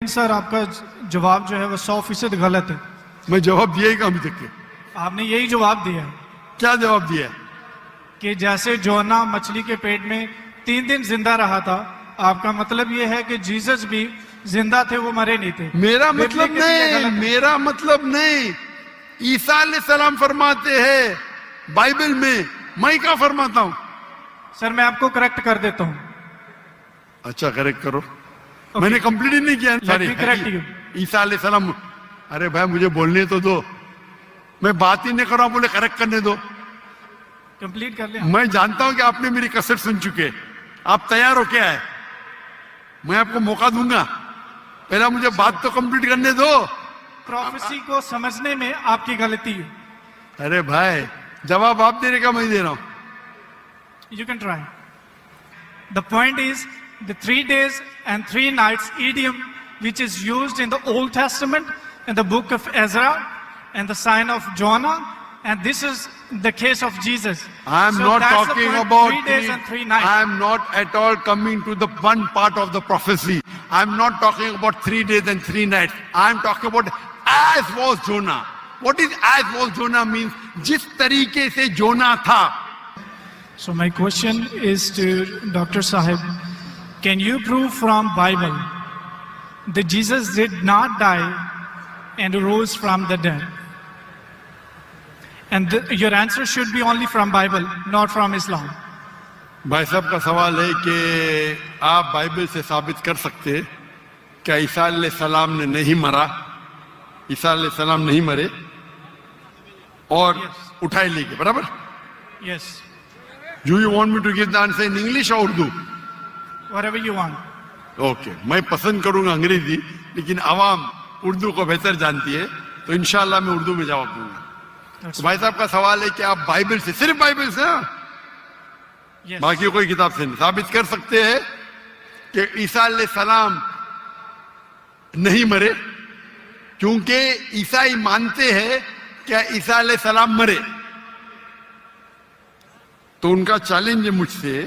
سر آپ کا جواب جو ہے وہ 100% غلط ہے. میں جواب دیا ہی کہاں ابھی تک کے؟ آپ نے یہی جواب دیا ہے کیا جواب دیا ہے؟ کہ جیسے جونا مچھلی کے پیٹ میں 3 دن زندہ رہا تھا، آپ کا مطلب یہ ہے کہ جیسس بھی زندہ تھے، وہ مرے نہیں تھے. میرا مطلب نہیں، میرا مطلب نہیں. عیسیٰ علیہ السلام فرماتے ہیں بائبل میں کیا فرماتا ہوں؟ سر میں آپ کو کریکٹ کر دیتا ہوں. اچھا کریکٹ کرو. میں نے کمپلیٹ ہی نہیں کیا. Correct you. عیسیٰ علیہ السلام، ارے بھائی مجھے بولنے تو دو، میں بات ہی نہیں کر رہا ہوں، بولے کریکٹ کرنے دو. کمپلیٹ کر لیں. میں جانتا ہوں کہ آپ نے میری کیسٹ سن چکے، آپ تیار ہو کیا ہے؟ میں آپ کو موقع دوں گا، پہلا مجھے بات تو کمپلیٹ کرنے دو. پروفیسی کو سمجھنے میں آپ کی غلطی ہے. ارے بھائی جواب آپ دینے کا میں دے رہا ہوں. You can try. The point is, the 3 days and 3 nights idiom, which is used in the Old Testament, in the book of Ezra, and the sign of Jonah, and this is the case of Jesus. I am So not that's the talking point, about 3 days and 3 nights. I am not at all coming to the one part of the prophecy. I am not talking about 3 days and 3 nights. I am talking about as was Jonah. What is as was Jonah means? جس طریقے سے جونا تھا. So my question is to Dr. Sahib, can you prove from Bible that Jesus did not die and rose from the dead? And your answer should be only from Bible, not from Islam. بھائی صاحب کا سوال ہے کہ آپ Bible سے ثابت کر سکتے کہ عیسیٰ علیہ السلام نے نہیں مرا، عیسیٰ علیہ السلام نہیں مرے اور اٹھائے لے گئے، برابر؟ Yes. Do you want me to give the answer in English or Urdu? Whatever you want. Okay, میں پسند کروں گا انگریزی، لیکن عوام اردو کو بہتر جانتی ہے، تو انشاءاللہ میں اردو میں جواب دوں گا. تو بھائی صاحب کا سوال ہے کہ آپ بائبل سے، صرف بائبل سے، Yes. باقی کوئی کتاب سے نہیں، ثابت کر سکتے ہیں کہ عیسیٰ علیہ السلام نہیں مرے، کیونکہ عیسائی مانتے ہیں کہ عیسیٰ علیہ السلام مرے. تو ان کا چیلنج ہے مجھ سے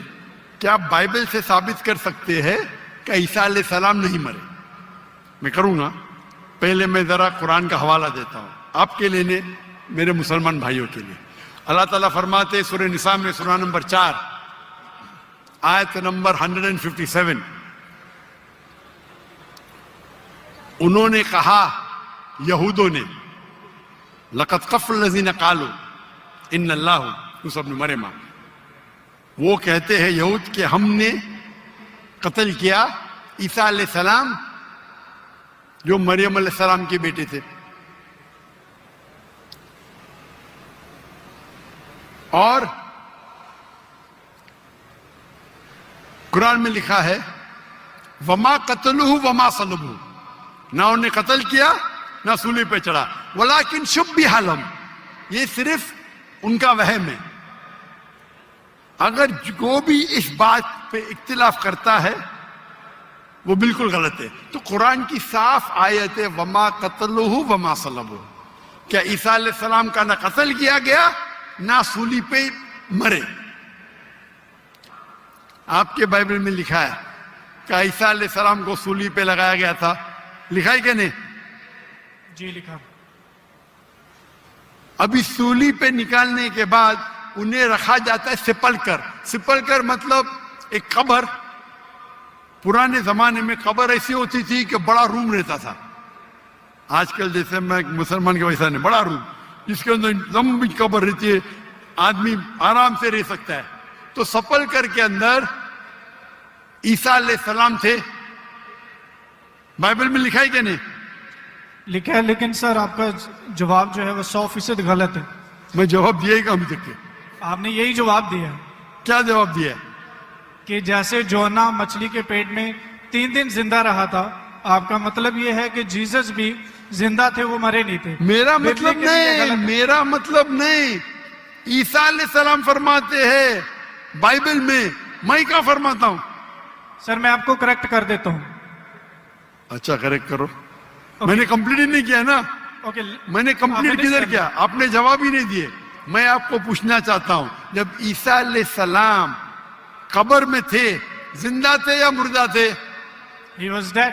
کہ آپ بائبل سے ثابت کر سکتے ہیں کہ عیسیٰ علیہ السلام نہیں مرے. میں کروں گا. پہلے میں ذرا قرآن کا حوالہ دیتا ہوں آپ کے لیے، میرے مسلمان بھائیوں کے لیے. اللہ تعالیٰ فرماتے سورہ نساء میں، سورہ نمبر 4 آیت نمبر 157، انہوں نے کہا، یہودوں نے، لَقَدْ كَفَرَ الَّذِينَ قَالُوا إِنَّ اللَّهُ عِیسیٰ ابْنُ مَرْیَمَ، وہ کہتے ہیں یہود کہ ہم نے قتل کیا عیسیٰ علیہ السلام جو مریم علیہ السلام کے بیٹے تھے. اور قرآن میں لکھا ہے وما قتلوہ وما صلبوہ، نہ انہوں نے قتل کیا نہ سولی پہ چڑھا، ولیکن شبہ لہم، یہ صرف ان کا وہم ہے. اگر جو بھی اس بات پہ اختلاف کرتا ہے وہ بالکل غلط ہے. تو قرآن کی صاف آیت ہے وما قتلوہ وما صلبوہ، کیا عیسیٰ علیہ السلام کا نہ قتل کیا گیا نہ سولی پہ مرے. آپ کے بائبل میں لکھا ہے کہ عیسیٰ علیہ السلام کو سولی پہ لگایا گیا تھا، لکھا ہے کہ نہیں؟ جی لکھا. ابھی سولی پہ نکالنے کے بعد انہیں رکھا جاتا ہے سپلکر. سپلکر مطلب ایک قبر. پرانے زمانے میں قبر ایسی ہوتی تھی کہ بڑا روم رہتا تھا. آج کل جیسے میں مسلمان کے ویسا نہیں، بڑا روم جس کے اندر لمبی قبر رہتی ہے، آدمی آرام سے رہ سکتا ہے. تو سپلکر کے اندر عیسیٰ علیہ السلام تھے. بائبل میں لکھا ہے کہ نہیں؟ لکھا ہے، لیکن سر آپ کا جواب جو ہے وہ 100% غلط ہے. میں جواب دیا ہی کہاں ابھی تک کے؟ آپ نے یہی جواب دیا ہے کیا جواب دیا ہے؟ کہ جیسے جونا مچھلی کے پیٹ میں 3 دن زندہ رہا تھا، آپ کا مطلب یہ ہے کہ جیسس بھی زندہ تھے، وہ مرے نہیں تھے. میرا مطلب نہیں، میرا مطلب نہیں. عیسیٰ علیہ السلام فرماتے ہیں بائبل میں کیا فرماتا ہوں؟ سر میں آپ کو کریکٹ کر دیتا ہوں. اچھا کریکٹ کرو. میں نے کمپلیٹ ہی نہیں کیا نا. اوکے. میں نے کمپلیٹ کدھر کیا؟ آپ نے جواب ہی نہیں دیے. میں آپ کو پوچھنا چاہتا ہوں، جب عیسیٰ علیہ السلام قبر میں تھے، زندہ تھے یا مردہ تھے؟ He was dead.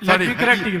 Let me correct you.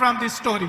from this story।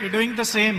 You're doing the same।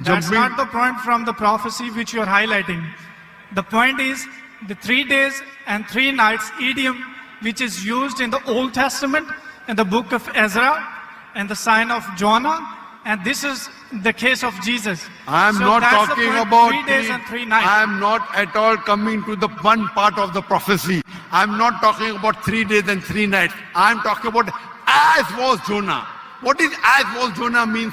That's not the point from the prophecy which you are highlighting। The point is the 3 days and 3 nights idiom which is used in the Old Testament in the book of Ezra and the sign of Jonah, and this is the case of Jesus। I am So not that's the talking point, about 3 days and 3 nights। I am not at all coming to the one part of the prophecy. I am not talking about 3 days and 3 nights. I am talking about as was Jonah। What is as was Jonah means?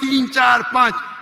3 4 5।